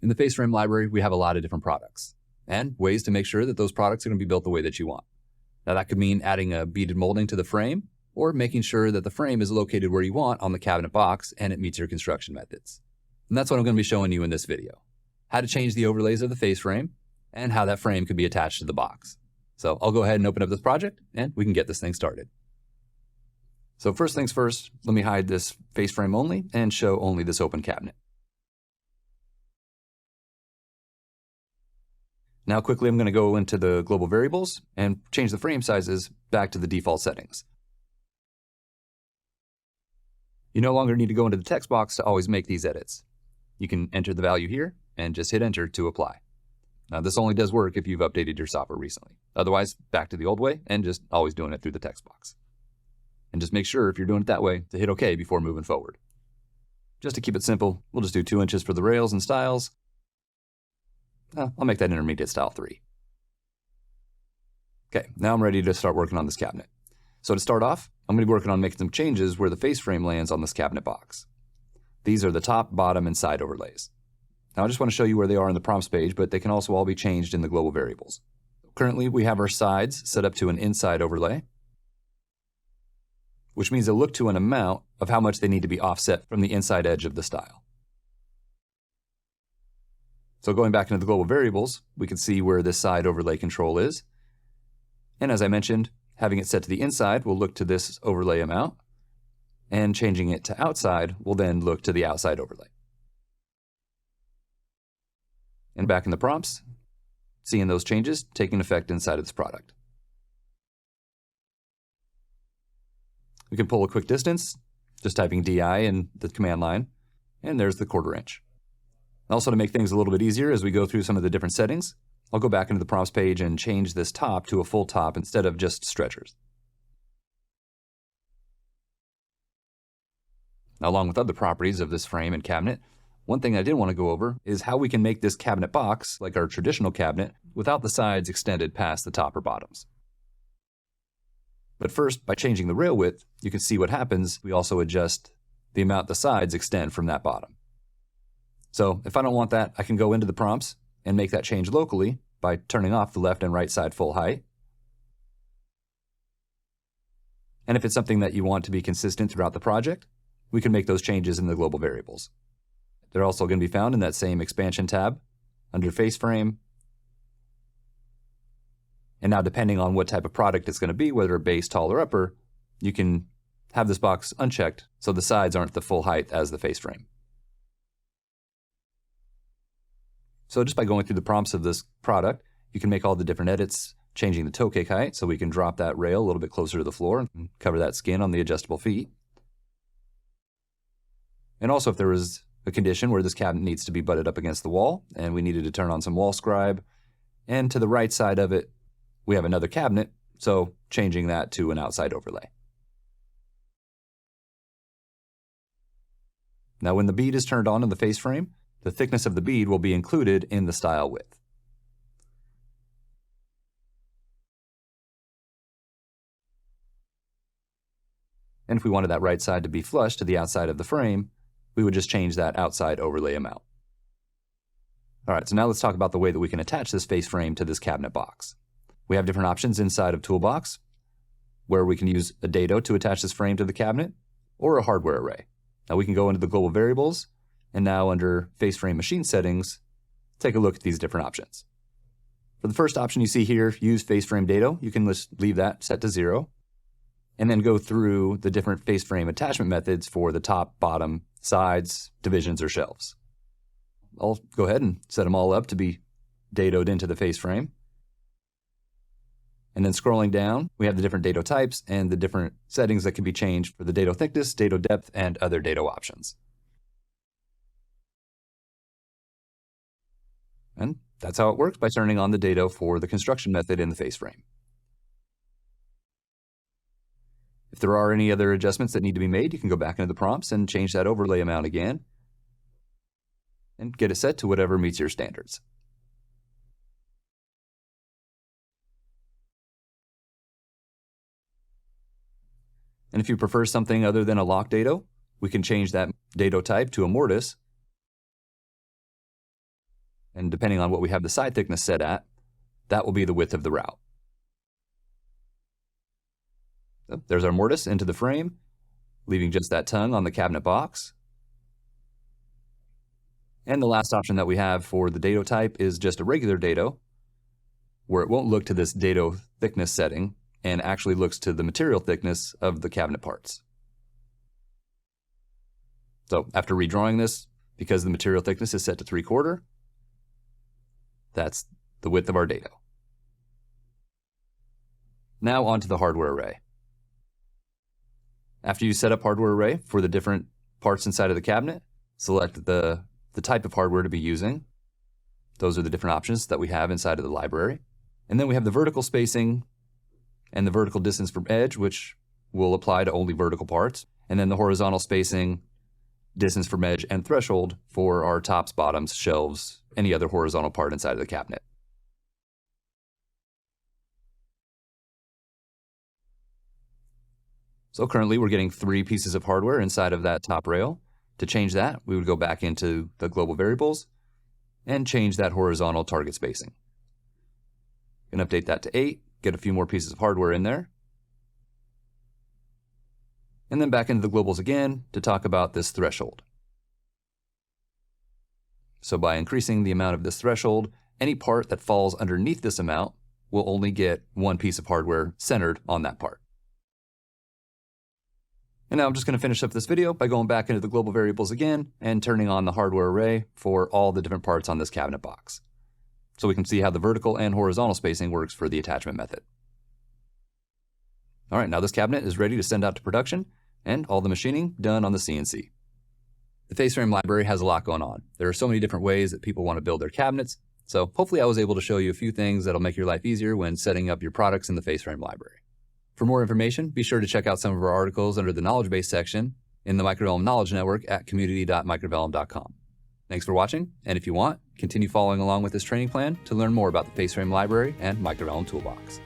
In the face frame library, we have a lot of different products and ways to make sure that those products are going to be built the way that you want. Now that could mean adding a beaded molding to the frame or making sure that the frame is located where you want on the cabinet box and it meets your construction methods. And that's what I'm going to be showing you in this video. How to change the overlays of the face frame and how that frame could be attached to the box. So I'll go ahead and open up this project and we can get this thing started. So first things first, let me hide this face frame only and show only this open cabinet. Now quickly I'm going to go into the global variables and change the frame sizes back to the default settings. You no longer need to go into the text box to always make these edits. You can enter the value here and just hit enter to apply. Now this only does work if you've updated your software recently. Otherwise, back to the old way and just always doing it through the text box. And just make sure if you're doing it that way to hit OK before moving forward. Just to keep it simple, we'll just do 2 inches for the rails and stiles. I'll make that intermediate style 3. Okay, now I'm ready to start working on this cabinet. So to start off, I'm going to be working on making some changes where the face frame lands on this cabinet box. These are the top, bottom, and side overlays. Now I just want to show you where they are in the prompts page, but they can also all be changed in the global variables. Currently, we have our sides set up to an inside overlay, which means they'll look to an amount of how much they need to be offset from the inside edge of the stile. So going back into the global variables, we can see where this side overlay control is. And as I mentioned, having it set to the inside will look to this overlay amount, and changing it to outside will then look to the outside overlay. And back in the prompts, seeing those changes taking effect inside of this product. We can pull a quick distance, just typing DI in the command line, and there's the 1/4 inch. Also, to make things a little bit easier as we go through some of the different settings, I'll go back into the prompts page and change this top to a full top instead of just stretchers. Now, along with other properties of this frame and cabinet, one thing I did want to go over is how we can make this cabinet box, like our traditional cabinet, without the sides extended past the top or bottoms. But first, by changing the rail width, you can see what happens. We also adjust the amount the sides extend from that bottom. So if I don't want that, I can go into the prompts and make that change locally by turning off the left and right side full height. And if it's something that you want to be consistent throughout the project, we can make those changes in the global variables. They're also going to be found in that same expansion tab under face frame. And now depending on what type of product it's going to be, whether base, tall, or upper, you can have this box unchecked so the sides aren't the full height as the face frame. So just by going through the prompts of this product, you can make all the different edits, changing the toe cake height so we can drop that rail a little bit closer to the floor and cover that skin on the adjustable feet. And also if there was a condition where this cabinet needs to be butted up against the wall and we needed to turn on some wall scribe, and to the right side of it, we have another cabinet, so changing that to an outside overlay. Now when the bead is turned on in the face frame, the thickness of the bead will be included in the stile width. And if we wanted that right side to be flush to the outside of the frame, we would just change that outside overlay amount. All right, so now let's talk about the way that we can attach this face frame to this cabinet box. We have different options inside of Toolbox, where we can use a dado to attach this frame to the cabinet, or a hardware array. Now we can go into the global variables, and now under face frame machine settings, take a look at these different options. For the first option you see here, use face frame dado, you can just leave that set to 0, and then go through the different face frame attachment methods for the top, bottom, sides, divisions, or shelves. I'll go ahead and set them all up to be dadoed into the face frame. And then scrolling down, we have the different dado types and the different settings that can be changed for the dado thickness, dado depth, and other dado options. And that's how it works by turning on the dado for the construction method in the face frame. If there are any other adjustments that need to be made, you can go back into the prompts and change that overlay amount again and get it set to whatever meets your standards. And if you prefer something other than a lock dado, we can change that dado type to a mortise. And depending on what we have the side thickness set at, that will be the width of the route. So there's our mortise into the frame, leaving just that tongue on the cabinet box. And the last option that we have for the dado type is just a regular dado, where it won't look to this dado thickness setting and actually looks to the material thickness of the cabinet parts. So after redrawing this, because the material thickness is set to 3/4, that's the width of our dado. Now onto the hardware array. After you set up hardware array for the different parts inside of the cabinet, select the type of hardware to be using. Those are the different options that we have inside of the library. And then we have the vertical spacing and the vertical distance from edge, which will apply to only vertical parts. And then the horizontal spacing, distance from edge, and threshold for our tops, bottoms, shelves, any other horizontal part inside of the cabinet. So currently we're getting 3 pieces of hardware inside of that top rail. To change that, we would go back into the global variables and change that horizontal target spacing. You can update that to 8, get a few more pieces of hardware in there. And then back into the globals again to talk about this threshold. So by increasing the amount of this threshold, any part that falls underneath this amount will only get 1 piece of hardware centered on that part. And now I'm just going to finish up this video by going back into the global variables again and turning on the hardware array for all the different parts on this cabinet box. So we can see how the vertical and horizontal spacing works for the attachment method. All right, now this cabinet is ready to send out to production and all the machining done on the CNC. The face frame library has a lot going on. There are so many different ways that people want to build their cabinets. So hopefully I was able to show you a few things that'll make your life easier when setting up your products in the face frame library. For more information, be sure to check out some of our articles under the Knowledge Base section in the Microvellum Knowledge Network at community.microvellum.com. Thanks for watching, and if you want, continue following along with this training plan to learn more about the face frame library and Microvellum Toolbox.